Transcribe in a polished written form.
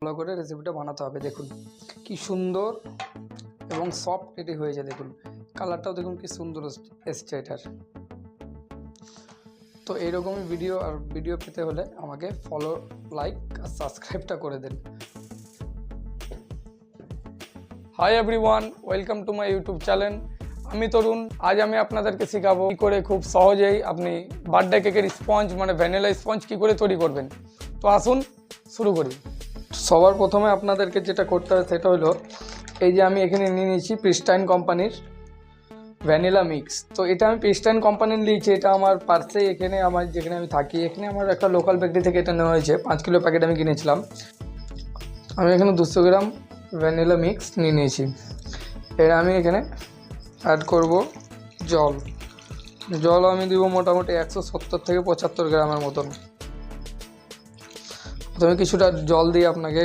ভালো করে রেসিপিটা বানাতে হবে। দেখুন কি সুন্দর এবং সফট এটি হয়েছে, দেখুন কালারটাও দেখুন কি সুন্দর এসছে এটার। তো এইরকমই ভিডিও পেতে হলে আমাকে ফলো, লাইক আর সাবস্ক্রাইবটা করে দেন। Hi everyone, welcome to my YouTube channel. আমি তরুণ। আজ আমি আপনাদেরকে শেখাবো কী করে খুব সহজেই আপনি বার্থডে কেকের স্পঞ্জ মানে ভ্যানিলা স্পঞ্জ কী করে তৈরি করবেন। তো আসুন শুরু করি। সবার প্রথমে আপনাদেরকে যেটা করতে হবে সেটা হলো এই যে আমি এখানে নিয়ে নিয়েছি প্রিস্টাইন কোম্পানির ভ্যানিলা মিক্স। তো এটা আমি প্রিস্টাইন কোম্পানির নিয়েছি, এটা আমার পার্সে এখানে আমার যেখানে আমি থাকি এখানে আমার একটা লোকাল বেকারি থেকে এটা নেওয়া হয়েছে। 5 কিলো প্যাকেট আমি কিনেছিলাম। আমি এখানে 200 গ্রাম ভ্যানিলা মিক্স নিয়ে নিয়েছি। এর আমি এখানে অ্যাড করব জল আমি দিব মোটামুটি 170 থেকে 75 গ্রামের মতন। প্রথমে কিছুটা জল দিয়ে আপনাকে